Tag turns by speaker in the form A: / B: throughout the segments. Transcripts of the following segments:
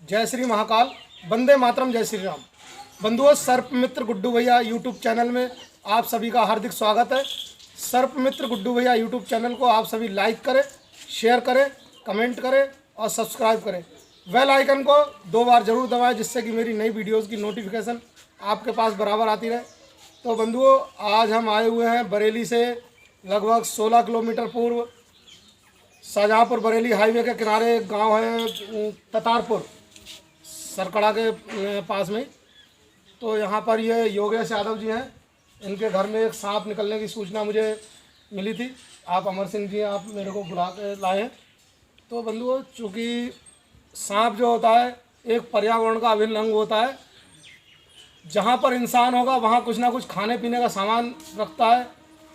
A: जय श्री महाकाल, वंदे मातरम, जय श्री राम। बंधुओं, सर्प मित्र गुड्डू भैया यूट्यूब चैनल में आप सभी का हार्दिक स्वागत है। सर्प मित्र गुड्डू भैया यूट्यूब चैनल को आप सभी लाइक करें, शेयर करें, कमेंट करें और सब्सक्राइब करें। बेल आइकन को 2 बार जरूर दबाएं, जिससे कि मेरी नई वीडियोज़ की नोटिफिकेशन आपके पास बराबर आती रहे। तो बंधुओं, आज हम आए हुए हैं बरेली से लगभग 16 किलोमीटर पूर्व शाहजहाँपुर बरेली हाईवे के किनारे एक गांव है ततारपुर, सरकड़ा के पास में। तो यहाँ पर ये योगेश यादव जी हैं। इनके घर में एक सांप निकलने की सूचना मुझे मिली थी। आप अमर सिंह जी आप मेरे को बुला के लाए हैं। तो बंधुओं, चूँकि सांप जो होता है एक पर्यावरण का अभिन्न अंग होता है। जहाँ पर इंसान होगा वहाँ कुछ ना कुछ खाने पीने का सामान रखता है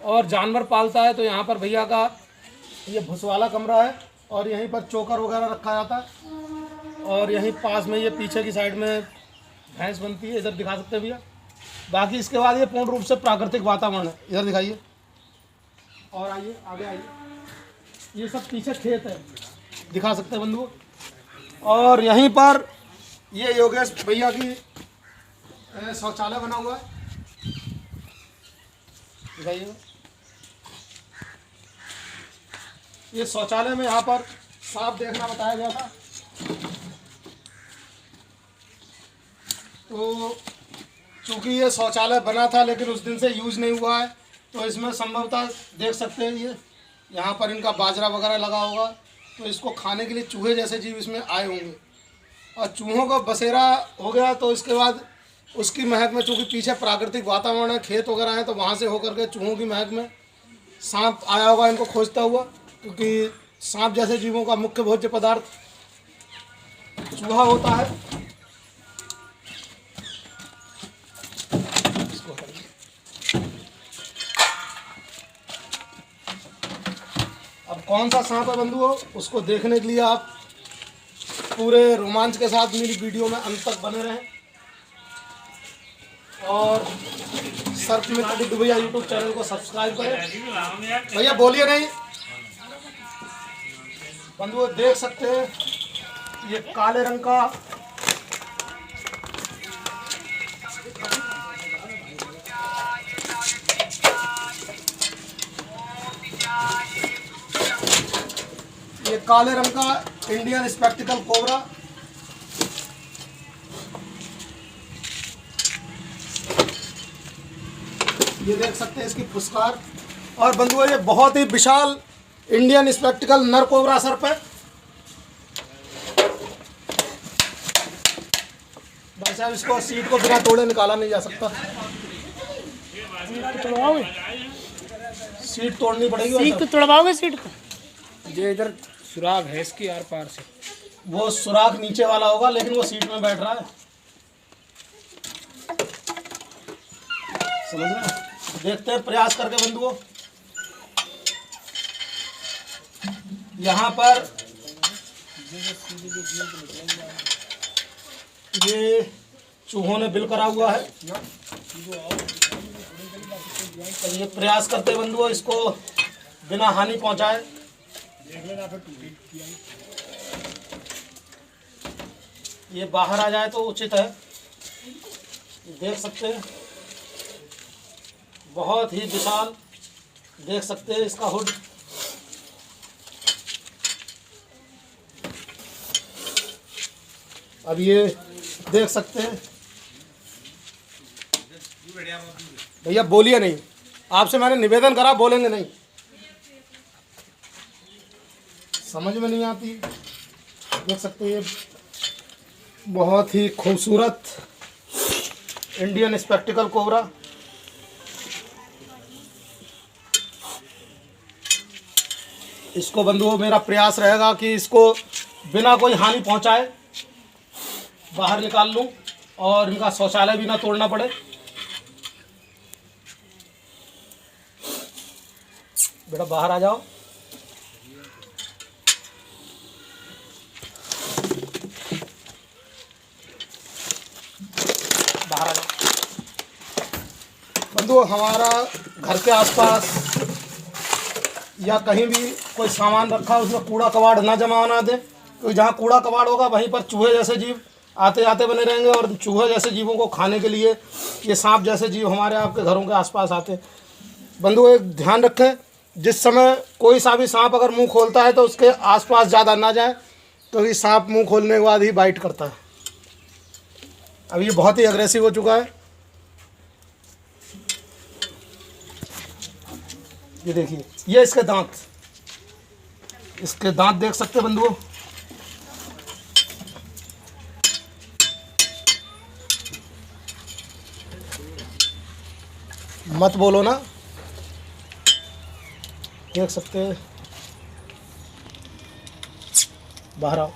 A: और जानवर पालता है। तो यहाँ पर भैया का ये भुसवाला कमरा है और यहीं पर चोकर वगैरह रखा जाता है। और यहीं पास में ये पीछे की साइड में भैंस बनती है, इधर दिखा सकते हैं भैया। बाकी इसके बाद ये पूर्ण रूप से प्राकृतिक वातावरण है। इधर दिखाइए और आइए, आगे आइए। ये सब पीछे खेत है, दिखा सकते हैं बंधुओं। और यहीं पर ये योगेश भैया की शौचालय बना हुआ है, दिखाइए। ये शौचालय में यहाँ पर सांप देखना बताया गया था। तो चूँकि ये शौचालय बना था लेकिन उस दिन से यूज़ नहीं हुआ है, तो इसमें संभवतः देख सकते हैं ये यहाँ पर इनका बाजरा वगैरह लगा होगा। तो इसको खाने के लिए चूहे जैसे जीव इसमें आए होंगे और चूहों का बसेरा हो गया। तो इसके बाद उसकी महक में, चूँकि पीछे प्राकृतिक वातावरण है, खेत वगैरह हैं, तो वहाँ से होकर के चूहों की महक में सांप आया होगा इनको खोजता हुआ। क्योंकि सांप जैसे जीवों का मुख्य भोज्य पदार्थ चूहा होता है। अब कौन सा सांप है बंधुओं, उसको देखने के लिए आप पूरे रोमांच के साथ मेरी वीडियो में अंत तक बने रहें और सर्प मित्र गुड्डू भैया यूट्यूब चैनल को सब्सक्राइब करें। भैया बोलिए नहीं। बंधुओं, देख सकते हैं ये काले रंग का इंडियन स्पेक्टिकल कोबरा। ये देख सकते हैं इसकी फुसकार। और बंधुओं, ये बहुत ही विशाल इंडियन स्पेक्टिकल नर कोबरा सर्प है। भाई साहब, इसको सीट को बिना तोड़े निकाला नहीं जा सकता। सीट तोड़नी पड़ेगी।
B: सीट को तोड़वाओगे? सीट को
C: ये इधर सुराग है इसकी आर पार से।
A: वो सुराग नीचे वाला होगा, लेकिन वो सीट में बैठ रहा है, समझ रहे हैं? देखते हैं प्रयास करके बंधुओं। यहाँ पर ये चूहों ने बिल करा हुआ है। तो ये प्रयास करते बंधुओं इसको बिना हानि पहुंचाए। ये बाहर आ जाए तो उचित है। देख सकते हैं बहुत ही विशाल, देख सकते हैं इसका हुड। अब ये देख सकते हैं। भैया बोलिए नहीं, आपसे मैंने निवेदन करा, बोलेंगे नहीं, समझ में नहीं आती। देख सकते हैं बहुत ही खूबसूरत इंडियन स्पेक्टिकल कोबरा। इसको बंधुओं मेरा प्रयास रहेगा कि इसको बिना कोई हानि पहुंचाए बाहर निकाल लूं और इनका शौचालय भी ना तोड़ना पड़े। बेटा बाहर आ जाओ। बाहर आ जाओ बंधुओं। हमारा घर के आसपास या कहीं भी कोई सामान रखा उसमें कूड़ा कबाड़ ना जमा होना दे, क्योंकि जहाँ कूड़ा कबाड़ होगा वहीं पर चूहे जैसे जीव आते आते बने रहेंगे, और चूहे जैसे जीवों को खाने के लिए ये सांप जैसे जीव हमारे आपके घरों के आसपास आते हैं। बंधुओं, एक ध्यान रखें, जिस समय कोई सा भी सांप अगर मुंह खोलता है तो उसके आसपास ज़्यादा ना जाएं, क्योंकि सांप मुंह खोलने के बाद ही बाइट करता है। अब ये बहुत ही अग्रेसिव हो चुका है। ये देखिए, ये इसके दांत देख सकते हैं बंधुओं। मत बोलो ना, देख सकते हैं। बाहर आओ।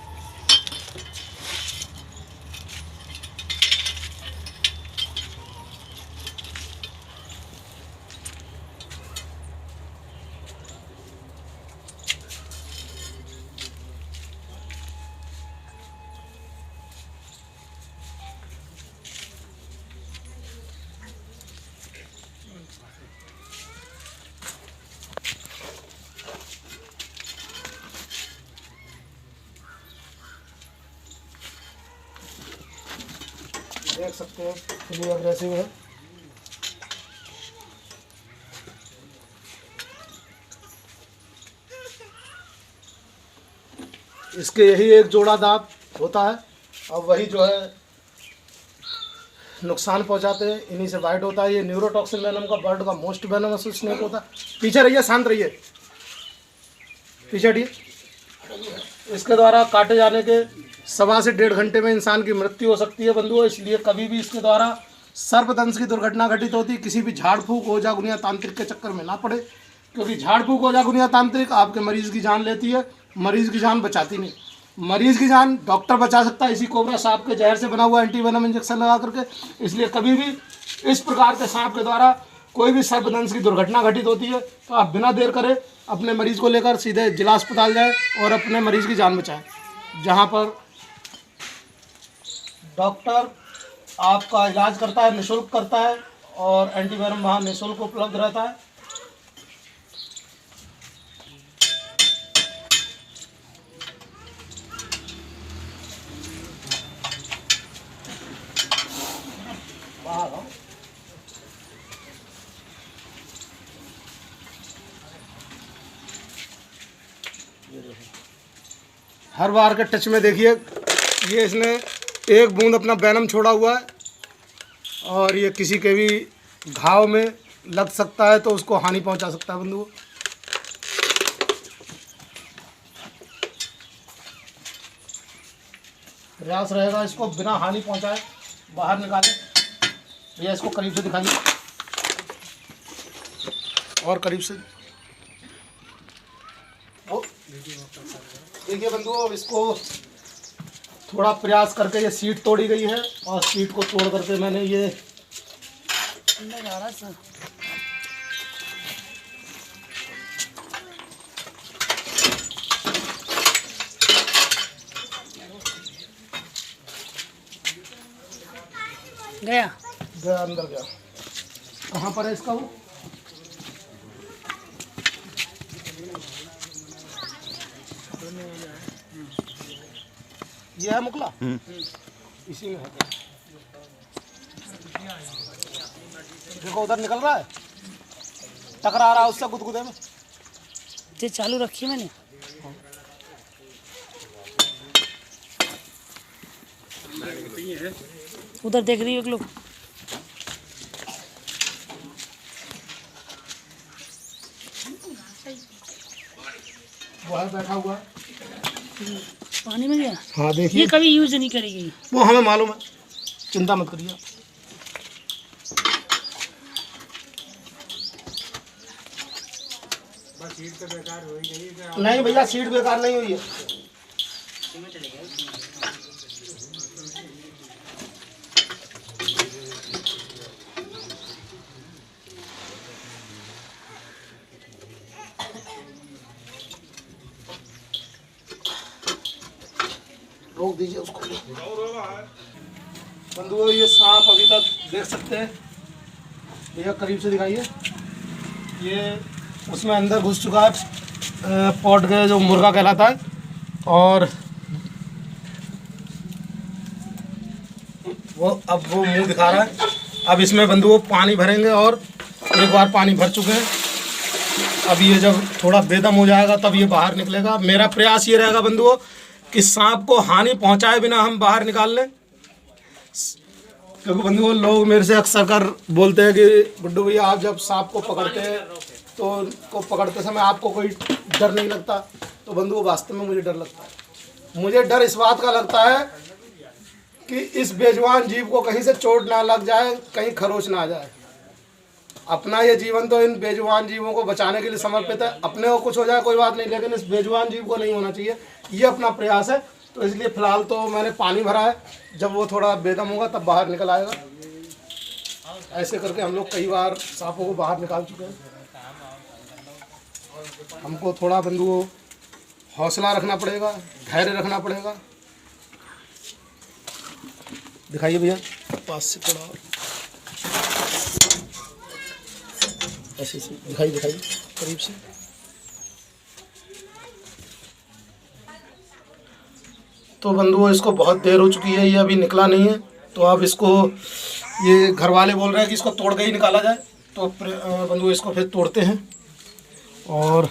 A: देख सकते हैं फुली अग्रेसिव है। इसके यही एक जोड़ा दांत होता है, और वही जो है नुकसान पहुंचाते हैं, इन्हीं से बाइट होता है। ये न्यूरोटॉक्सिन वेनम का बर्ड का मोस्ट वेनमस स्नेक होता है। पीछे रहिए, शांत रहिए, पीछे हटिए। इसके द्वारा काटे जाने के 1.25 से 1.5 घंटे में इंसान की मृत्यु हो सकती है बंधुओं। इसलिए कभी भी इसके द्वारा सर्पदंश की दुर्घटना घटित होती है, किसी भी झाड़ फूक ओझा गुनिया तांत्रिक के चक्कर में ना पड़े, क्योंकि झाड़ फूक ओझा गुनिया तांत्रिक आपके मरीज की जान लेती है, मरीज की जान बचाती नहीं। मरीज की जान डॉक्टर बचा सकता है इसी कोबरा सांप के जहर से बना हुआ एंटी वेनम इंजेक्शन लगा करके। इसलिए कभी भी इस प्रकार के सांप के द्वारा कोई भी सर्पदंश की दुर्घटना घटित होती है तो आप बिना देर करे अपने मरीज को लेकर सीधे जिला अस्पताल जाएं और अपने मरीज की जान बचाएं, जहां पर डॉक्टर आपका इलाज करता है, निःशुल्क करता है, और एंटीवेनम वहाँ निःशुल्क उपलब्ध रहता है। हर बार के टच में देखिए, ये इसने एक बूंद अपना वेनम छोड़ा हुआ है, और ये किसी के भी घाव में लग सकता है तो उसको हानि पहुंचा सकता है बंधुओं। प्रयास रहेगा इसको बिना हानि पहुंचाए बाहर निकालें। भैया इसको करीब से दिखाइए, और करीब से देखिए बंधुओं। इसको थोड़ा प्रयास करके ये सीट तोड़ी गई है, और सीट को तोड़ करके मैंने ये
B: गया
A: अंदर गया। कहाँ पर है इसका वो? ये है मुकला, इसी में है। देखो उधर निकल रहा है, टकरा रहा है उससे गुदगुदे में।
B: ये चालू रखी मैंने। उधर देख रही है एक लोग।
A: वो है बैठा हुआ है
B: पानी में गया।
A: हाँ देखिए,
B: ये कभी यूज नहीं करेगी,
A: वो हमें मालूम है, चिंता मत करिए। नहीं भैया, सीट बेकार नहीं हुई है। रोक दीजिए उसको। बंधुओं, ये सांप अभी तक देख सकते हैं, भैया करीब से दिखाइए। ये उसमें अंदर घुस चुका है, पॉट के जो मुर्गा कहलाता है, और अब वो मुंह दिखा रहा है। अब इसमें बंधुओं पानी भरेंगे और एक बार पानी भर चुके हैं। अब ये जब थोड़ा बेदम हो जाएगा तब ये बाहर निकलेगा। मेरा प्रयास ये रहेगा बंधुओं कि सांप को हानि पहुंचाए बिना हम बाहर निकाल लें, क्योंकि बंधुओं लोग मेरे से अक्सर कर बोलते हैं कि गुड्डू भैया आप जब सांप को पकड़ते हैं तो पकड़ते समय आपको कोई डर नहीं लगता। तो बंधुओं वास्तव में मुझे डर लगता है। मुझे डर इस बात का लगता है कि इस बेजुबान जीव को कहीं से चोट ना लग जाए, कहीं खरोच ना आ जाए। अपना ये जीवन तो इन बेजुबान जीवों को बचाने के लिए समर्पित है। अपने को कुछ हो जाए कोई बात नहीं, लेकिन इस बेजुबान जीव को नहीं होना चाहिए, ये अपना प्रयास है। तो इसलिए फ़िलहाल तो मैंने पानी भरा है, जब वो थोड़ा बेदम होगा तब बाहर निकल आएगा। ऐसे करके हम लोग कई बार सांपों को बाहर निकाल चुके हैं। हमको थोड़ा बंधुओं हौसला रखना पड़ेगा, धैर्य रखना पड़ेगा। दिखाइए भैया पास से थोड़ा ऐसे से दिखाइए करीब से। तो बंधुओं इसको बहुत देर हो चुकी है, ये अभी निकला नहीं है। तो अब इसको ये घर वाले बोल रहे हैं कि इसको तोड़ के ही निकाला जाए। तो बंधुओं इसको फिर तोड़ते हैं। और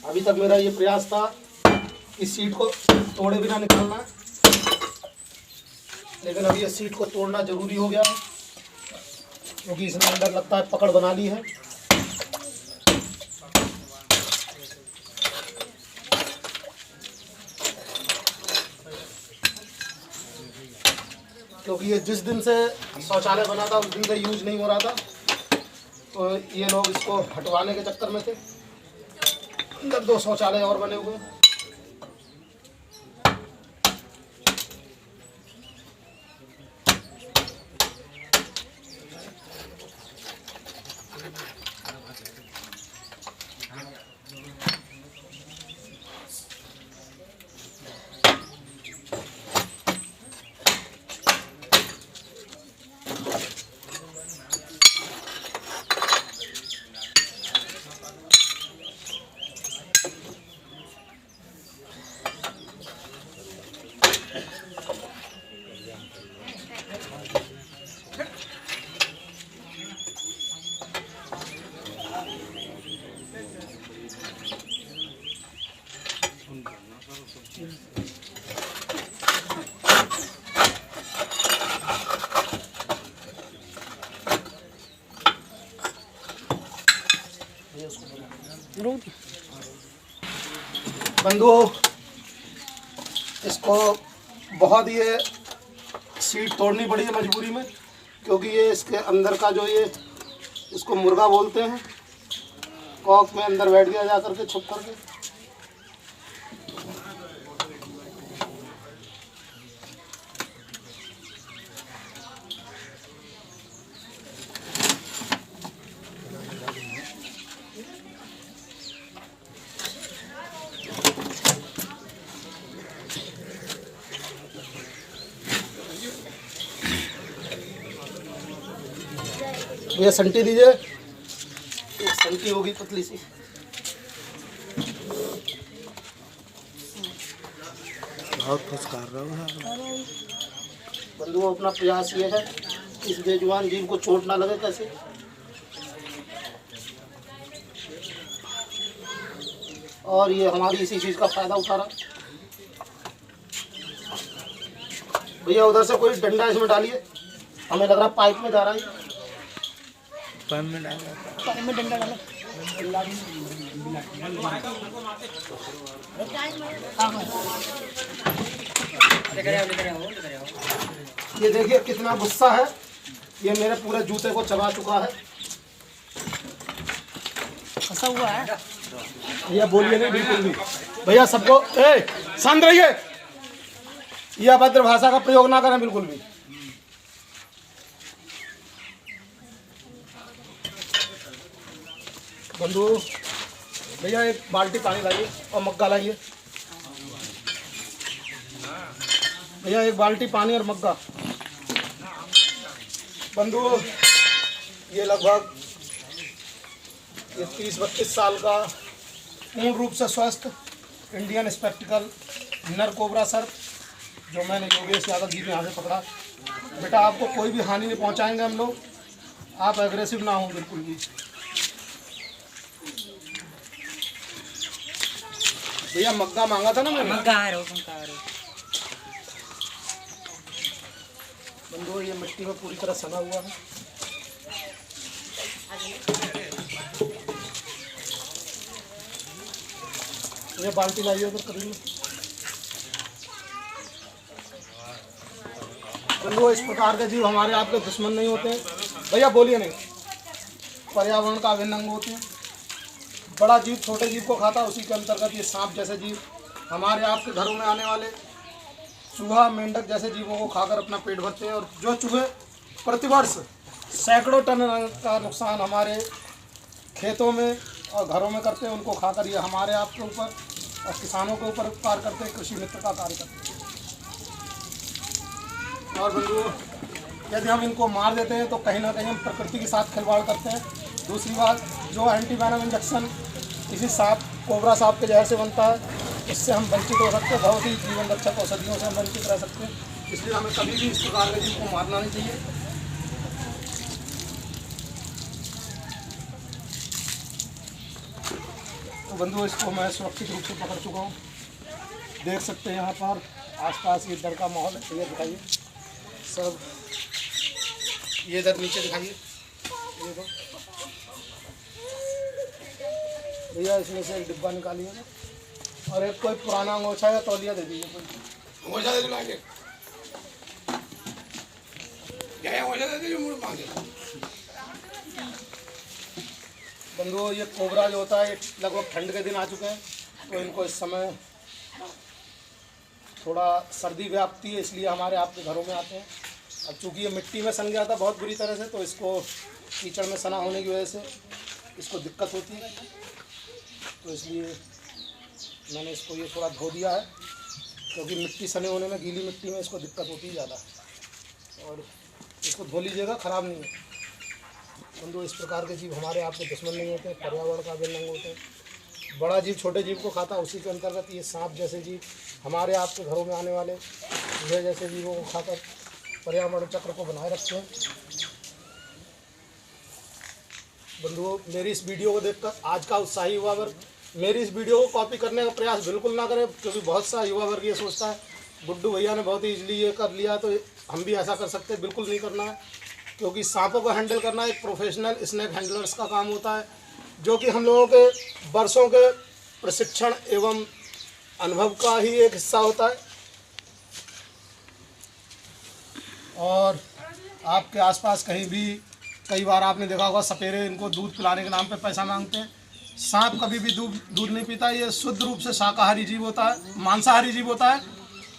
A: अभी तक मेरा ये प्रयास था कि सीट को तोड़े बिना निकालना, लेकिन अब ये सीट को तोड़ना जरूरी हो गया है, क्योंकि इसने अंदर लगता है पकड़ बना ली है। क्योंकि ये जिस दिन से शौचालय बना था उस दिन से यूज नहीं हो रहा था, तो ये लोग इसको हटवाने के चक्कर में थे। अंदर 2 शौचालय और बने हुए हैं। बंधुओं इसको बहुत ये सीट तोड़नी पड़ी है मजबूरी में, क्योंकि ये इसके अंदर का जो ये इसको मुर्गा बोलते हैं, कॉक में अंदर बैठ गया जा करके छुप करके। ये संटी दीजिए, एक संटी होगी पतली सी। बहुत फुसकार रहा है बंधुओं। अपना प्रयास ये है कि इस बेजुबान जीव को चोट ना लगे कैसे। और ये हमारी इसी चीज़ का फायदा उठा रहा। भैया उधर से कोई डंडा इसमें डालिए, हमें लग रहा पाइप में जा रहा है।
B: पानी में डंडा डालो।
A: ये देखिए कितना गुस्सा है, ये मेरे पूरे जूते को चबा चुका है।
B: फंसा हुआ है।
A: भैया बोलिए नहीं बिल्कुल भी। भैया सबको शांत रहिए, ये अभद्र भाषा का प्रयोग ना करें बिल्कुल भी। बंधु भैया एक बाल्टी पानी लाइए और मग्गा लाइए। भैया एक बाल्टी पानी और मग्गा। बंधु ये लगभग 30-32 साल का पूर्ण रूप से स्वस्थ इंडियन स्पेक्टिकल नर कोबरा सर्प जो मैंने योगेश यादव जी के यहाँ से पकड़ा। बेटा आपको कोई भी हानि नहीं पहुँचाएंगे हम लोग, आप एग्रेसिव ना हो बिल्कुल भी। भैया मग्गा मांगा था ना मैंने। बंधुओं ये मिट्टी में पूरी तरह सना हुआ है। ये बाल्टी लाइए उधर करीब में। बंधुओं इस प्रकार के जीव हमारे आपके दुश्मन नहीं होते हैं। भैया बोलिए नहीं, पर्यावरण का अभिन्न अंग होते हैं। बड़ा जीव छोटे जीव को खाता है, उसी के अंतर्गत ये सांप जैसे जीव हमारे आपके घरों में आने वाले चूहा मेंढक जैसे जीवों को खाकर अपना पेट भरते हैं। और जो चूहे प्रतिवर्ष सैकड़ों टन का नुकसान हमारे खेतों में और घरों में करते हैं, उनको खाकर ये हमारे आपके ऊपर और किसानों के ऊपर उपकार करते हैं, कृषि मित्र का कार्य करते हैं। और बंधुओं यदि हम इनको मार देते हैं तो कहीं ना कहीं हम प्रकृति के साथ खिलवाड़ करते हैं। दूसरी बात, जो एंटीवेनम इंजेक्शन किसी सांप कोबरा सांप के जहर से बनता है, इससे हम वंचित हो सकते हैं। बहुत ही जीवन रक्षक औषधियों से हम वंचित रह सकते हैं। इसलिए हमें कभी भी इस प्रकार के जीव को मारना नहीं चाहिए। तो बंधुओं इसको मैं सुरक्षित रूप से पकड़ चुका हूँ। देख सकते हैं यहाँ पर आसपास ये डर का माहौल है। ये दिखाइए सब, ये इधर नीचे दिखाइए। ये देखो भैया इसमें से एक डिब्बा निकालिए और एक कोई पुराना अंगोछा या तौलिया दे दीजिए। कोई अंगोछा दे दीजिए, बंधुओं ये कोबरा जो होता है ये लगभग ठंड के दिन आ चुके हैं, तो इनको इस समय थोड़ा सर्दी व्याप्ति है, इसलिए हमारे आपके घरों में आते हैं। अब चूँकि ये मिट्टी में सन गया था बहुत बुरी तरह से, तो इसको कीचड़ में सना होने की वजह से इसको दिक्कत होती है, तो इसलिए मैंने इसको ये थोड़ा धो दिया है, क्योंकि मिट्टी सने होने में, गीली मिट्टी में इसको दिक्कत होती है ज़्यादा। और इसको धो लीजिएगा, ख़राब नहीं है। बंधु इस प्रकार के जीव हमारे आपके दुश्मन नहीं होते, पर्यावरण का अभिन्न अंग होते हैं। बड़ा जीव छोटे जीव को खाता, उसी के अंतर्गत ये सांप जैसे जीव हमारे आपके घरों में आने वाले चूहे जैसे जीवों को खाकर पर्यावरण चक्र को बनाए रखते हैं। बंधुओं मेरी इस वीडियो को देखकर आज का उत्साही युवा वर्ग मेरी इस वीडियो को कॉपी करने का प्रयास बिल्कुल ना करें, क्योंकि बहुत सा युवा वर्ग ये सोचता है गुड्डू भैया ने बहुत ही ईजिली ये कर लिया तो हम भी ऐसा कर सकते हैं। बिल्कुल नहीं करना है, क्योंकि सांपों को हैंडल करना एक प्रोफेशनल स्नेक हैंडलर्स का काम होता है, जो कि हम लोगों के वर्षों के प्रशिक्षण एवं अनुभव का ही एक हिस्सा होता है। और आपके आसपास कहीं भी कई बार आपने देखा होगा सपेरे इनको दूध पिलाने के नाम पे पैसा मांगते हैं। सांप कभी भी दूध नहीं पीता, ये शुद्ध रूप से शाकाहारी जीव होता है, मांसाहारी जीव होता है।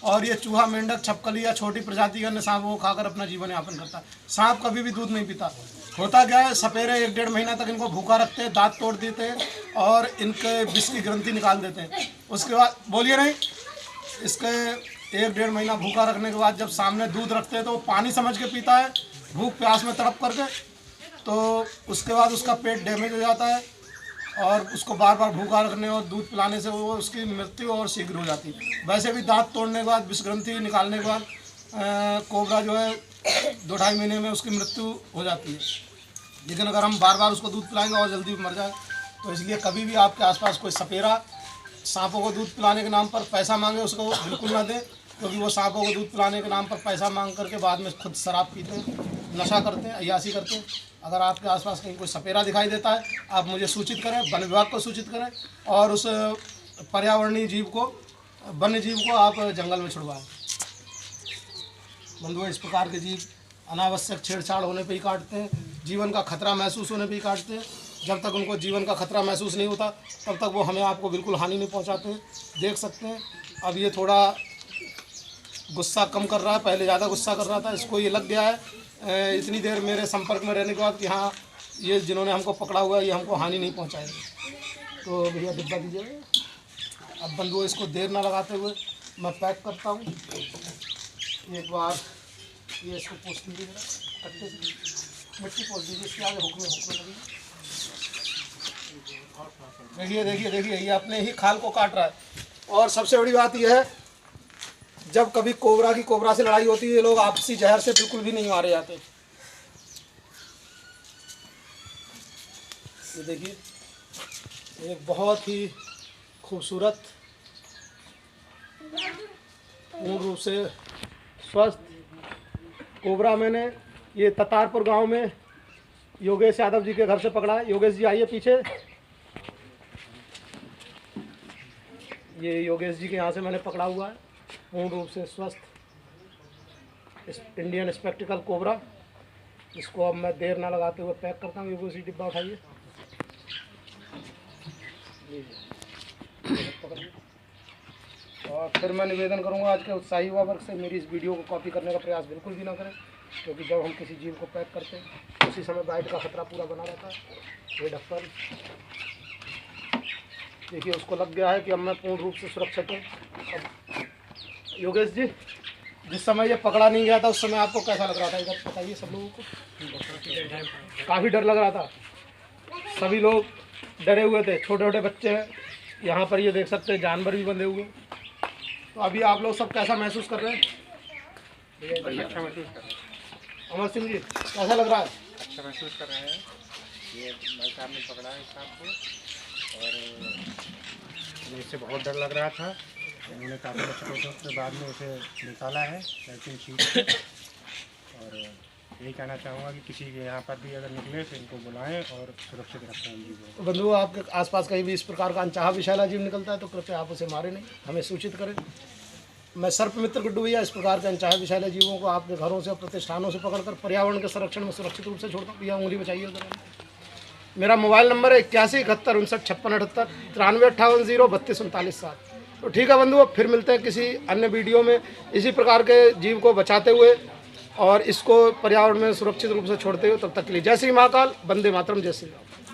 A: और ये चूहा मेंढक छपकली या छोटी प्रजाति के अन्य सांपों को खाकर अपना जीवन यापन करता है। सांप कभी भी दूध नहीं पीता। होता क्या है, सपेरे 1-1.5 महीना तक इनको भूखा रखते हैं, दांत तोड़ देते हैं और इनके विष की ग्रंथि निकाल देते हैं। उसके बाद बोलिए नहीं, इसके 1-1.5 महीना भूखा रखने के बाद जब सामने दूध रखते हैं तो वो पानी समझ के पीता है, भूख प्यास में तड़प करके। तो उसके बाद उसका पेट डैमेज हो जाता है और उसको बार बार भूखा रखने और दूध पिलाने से वो उसकी मृत्यु और शीघ्र हो जाती है। वैसे भी दांत तोड़ने के बाद, विष ग्रंथि निकालने के बाद कोबरा जो है 2-2.5 महीने में उसकी मृत्यु हो जाती है। लेकिन अगर हम बार बार उसको दूध पिलाएंगे और जल्दी मर जाए, तो इसलिए कभी भी आपके आसपास कोई सपेरा सांपों को दूध पिलाने के नाम पर पैसा मांगे उसको बिल्कुल ना दें, क्योंकि वो सांपों को दूध पिलाने के नाम पर पैसा मांग करके बाद में खुद शराब पीते हैं, नशा करते हैं, अय्याशी करते हैं। अगर आपके आसपास कहीं कोई सपेरा दिखाई देता है, आप मुझे सूचित करें, वन विभाग को सूचित करें और उस पर्यावरणीय जीव को, वन्य जीव को आप जंगल में छुड़वाएं। बंधुओं इस प्रकार के जीव अनावश्यक छेड़छाड़ होने पे ही काटते हैं, जीवन का खतरा महसूस होने पे ही काटते हैं। जब तक उनको जीवन का खतरा महसूस नहीं होता तब तक वो हमें आपको बिल्कुल हानि नहीं पहुंचाते हैं। देख सकते हैं अब ये थोड़ा गुस्सा कम कर रहा है, पहले ज़्यादा गुस्सा कर रहा था। इसको ये लग गया है इतनी देर मेरे संपर्क में रहने के बाद कि हाँ ये जिन्होंने हमको पकड़ा हुआ है ये हमको हानि नहीं पहुँचाएंगे। तो भैया डिब्बा दीजिएगा। अब बंधुओं इसको देर ना लगाते हुए मैं पैक करता हूँ। एक बार ये इसको पोंछ लीजिए, कट्टे से मिट्टी पोंछ दीजिए, इसके आगे हुक्मे लगी। देखिए देखिए देखिए ये अपने ही खाल को काट रहा है। और सबसे बड़ी बात यह है, जब कभी कोबरा से लड़ाई होती है, ये लोग आपसी जहर से बिल्कुल भी नहीं मारे जाते। ये देखिए एक बहुत ही खूबसूरत, पूर्ण रूप से स्वस्थ कोबरा मैंने ये ततारपुर गांव में योगेश यादव जी के घर से पकड़ा है। योगेश जी आइए पीछे। ये योगेश जी के यहाँ से मैंने पकड़ा हुआ है, पूर्ण रूप से स्वस्थ इंडियन स्पेक्टिकल कोबरा। इसको अब मैं देर ना लगाते हुए पैक करता हूँ। योगेश जी डिब्बा उठाइए। और फिर मैं निवेदन करूंगा आज के उत्साही युवा वर्ग से, मेरी इस वीडियो को कॉपी करने का प्रयास बिल्कुल भी ना करें, क्योंकि जब हम किसी जीव को पैक करते हैं उसी समय बाइट का खतरा पूरा बना रहता है। ये ढक्कन देखिए उसको लग गया है कि अब मैं पूर्ण रूप से सुरक्षित हूँ। अब योगेश जी, जिस समय ये पकड़ा नहीं गया था उस समय आपको कैसा लग रहा था, इधर बताइए सब लोगों को। काफ़ी डर लग रहा था, सभी लोग डरे हुए थे, छोटे छोटे बच्चे हैं यहाँ पर, ये देख सकते हैं जानवर भी बंधे हुए। तो अभी आप लोग सब कैसा महसूस कर रहे हैं?
D: अच्छा महसूस कर रहे हैं।
A: अमर सिंह जी, कैसा लग रहा है?
D: अच्छा महसूस कर रहे हैं। ये भाई साहब ने पकड़ा है सांप को, और इससे बहुत डर लग रहा था। उन्होंने काफ़ी अच्छे प्रोसेस के बाद में उसे निकाला है लेकिन शीट से। और यही कहना चाहूँगा कि किसी के यहाँ पर भी अगर निकले तो इनको बुलाएं और सुरक्षित रखें उन जीवों को।
A: बंधुओं, आपके आसपास कहीं भी इस प्रकार का अनचाहा विषैला जीव निकलता है तो कृपया आप उसे मारें नहीं, हमें सूचित करें। मैं सर्प मित्र गुड्डू भैया इस प्रकार के अनचाहे विषैले जीवों को आपके घरों से और प्रतिष्ठानों से पकड़कर पर्यावरण के संरक्षण में सुरक्षित रूप से छोड़ता हूँ। भैया उंगली बचाइए उधर। मेरा मोबाइल नंबर है 8171595658 9358023937। तो ठीक है बंधुओं, फिर मिलते हैं किसी अन्य वीडियो में इसी प्रकार के जीव को बचाते हुए और इसको पर्यावरण में सुरक्षित रूप से छोड़ते हुए। तब तक के लिए जय श्री महाकाल, वंदे मातरम, जय श्री राम।